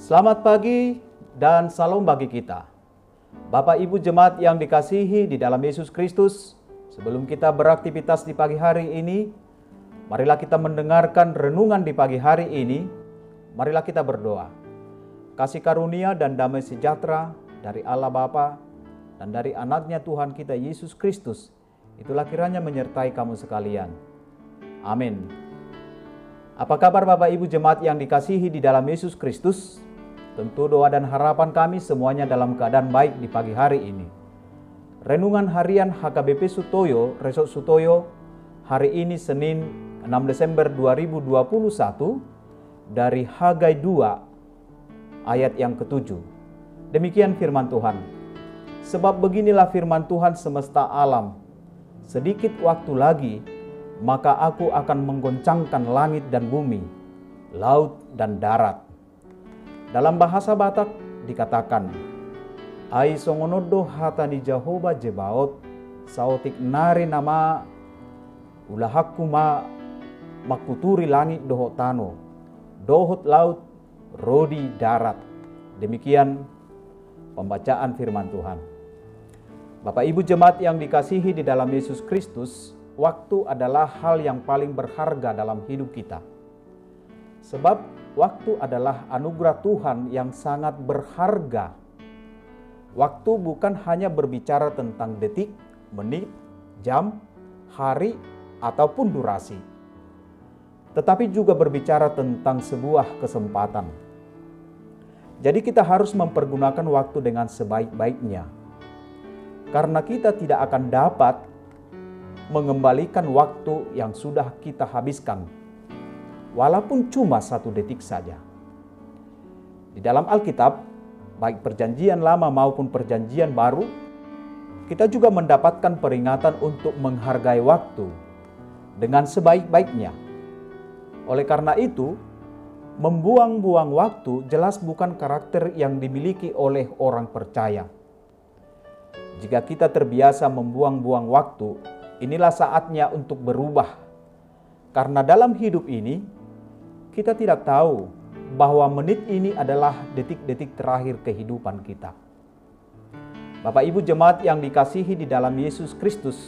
Selamat pagi dan salam bagi kita. Bapak Ibu jemaat yang dikasihi di dalam Yesus Kristus, sebelum kita beraktivitas di pagi hari ini, marilah kita mendengarkan renungan di pagi hari ini. Marilah kita berdoa. Kasih karunia dan damai sejahtera dari Allah Bapa dan dari anaknya Tuhan kita Yesus Kristus, itulah kiranya menyertai kamu sekalian. Amin. Apa kabar Bapak Ibu jemaat yang dikasihi di dalam Yesus Kristus? Tentu doa dan harapan kami semuanya dalam keadaan baik di pagi hari ini. Renungan harian HKBP Sutoyo, Resort Sutoyo, hari ini Senin 6 Desember 2021 dari Hagai 2 ayat yang ke-7. Demikian firman Tuhan. Sebab beginilah firman Tuhan semesta alam, sedikit waktu lagi, maka aku akan menggoncangkan langit dan bumi, laut dan darat. Dalam bahasa Batak dikatakan, Ai songonodo hata di Jehovah Jebaot, sautik nari nama ulahakku makuturi langit dohot tano, dohot laut, rodi darat. Demikian pembacaan firman Tuhan. Bapak Ibu jemaat yang dikasihi di dalam Yesus Kristus, waktu adalah hal yang paling berharga dalam hidup kita. Sebab waktu adalah anugerah Tuhan yang sangat berharga. Waktu bukan hanya berbicara tentang detik, menit, jam, hari, ataupun durasi. Tetapi juga berbicara tentang sebuah kesempatan. Jadi kita harus mempergunakan waktu dengan sebaik-baiknya. Karena kita tidak akan dapat mengembalikan waktu yang sudah kita habiskan, walaupun cuma 1 detik saja. Di dalam Alkitab, baik perjanjian lama maupun perjanjian baru, kita juga mendapatkan peringatan untuk menghargai waktu dengan sebaik-baiknya. Oleh karena itu, membuang-buang waktu jelas bukan karakter yang dimiliki oleh orang percaya. Jika kita terbiasa membuang-buang waktu, inilah saatnya untuk berubah. Karena dalam hidup ini, kita tidak tahu bahwa menit ini adalah detik-detik terakhir kehidupan kita. Bapak Ibu jemaat yang dikasihi di dalam Yesus Kristus,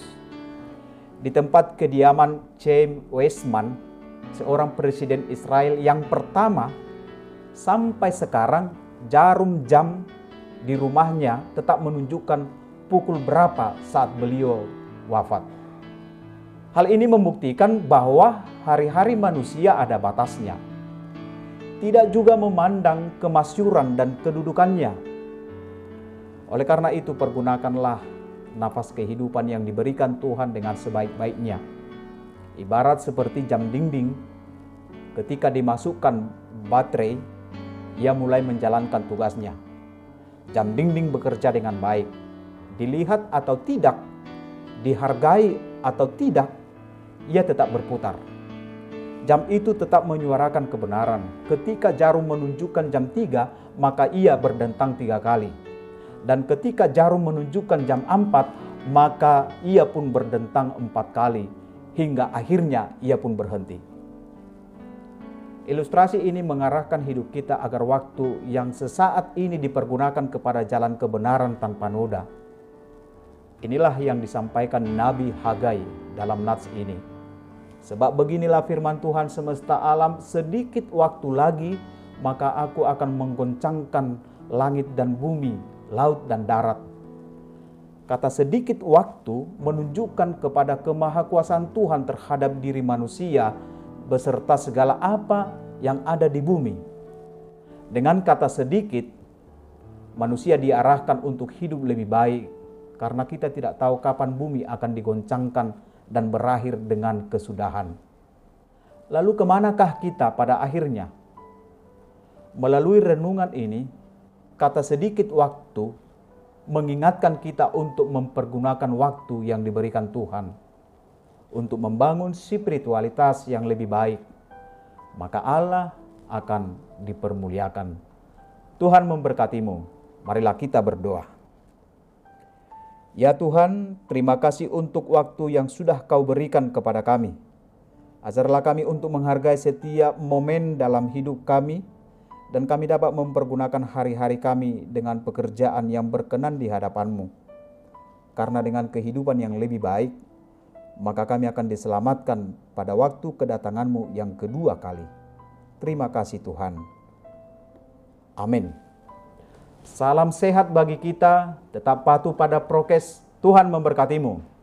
di tempat kediaman Chaim Weizmann, seorang presiden Israel yang pertama, sampai sekarang jarum jam di rumahnya tetap menunjukkan pukul berapa saat beliau wafat. Hal ini membuktikan bahwa hari-hari manusia ada batasnya. Tidak juga memandang kemasyuran dan kedudukannya. Oleh karena itu, pergunakanlah nafas kehidupan yang diberikan Tuhan dengan sebaik-baiknya. Ibarat seperti jam dinding, ketika dimasukkan baterai, ia mulai menjalankan tugasnya. Jam dinding bekerja dengan baik. Dilihat atau tidak, dihargai atau tidak, ia tetap berputar. Jam itu tetap menyuarakan kebenaran. Ketika jarum menunjukkan jam 3, maka ia berdentang 3 kali. Dan ketika jarum menunjukkan jam 4, maka ia pun berdentang 4 kali. Hingga akhirnya ia pun berhenti. Ilustrasi ini mengarahkan hidup kita agar waktu yang sesaat ini dipergunakan kepada jalan kebenaran tanpa noda. Inilah yang disampaikan Nabi Hagai dalam nats ini. Sebab beginilah firman Tuhan semesta alam, sedikit waktu lagi, maka aku akan menggoncangkan langit dan bumi, laut dan darat. Kata sedikit waktu menunjukkan kepada kemahakuasaan Tuhan terhadap diri manusia beserta segala apa yang ada di bumi. Dengan kata sedikit, manusia diarahkan untuk hidup lebih baik, karena kita tidak tahu kapan bumi akan digoncangkan dan berakhir dengan kesudahan. Lalu kemanakah kita pada akhirnya? Melalui renungan ini, kata sedikit waktu mengingatkan kita untuk mempergunakan waktu yang diberikan Tuhan untuk membangun spiritualitas yang lebih baik. Maka Allah akan dipermuliakan. Tuhan memberkatimu. Marilah kita berdoa. Ya Tuhan, terima kasih untuk waktu yang sudah Kau berikan kepada kami. Ajarlah kami untuk menghargai setiap momen dalam hidup kami dan kami dapat mempergunakan hari-hari kami dengan pekerjaan yang berkenan di hadapan-Mu. Karena dengan kehidupan yang lebih baik, maka kami akan diselamatkan pada waktu kedatangan-Mu yang kedua kali. Terima kasih Tuhan. Amin. Salam sehat bagi kita, tetap patuh pada prokes. Tuhan memberkatimu.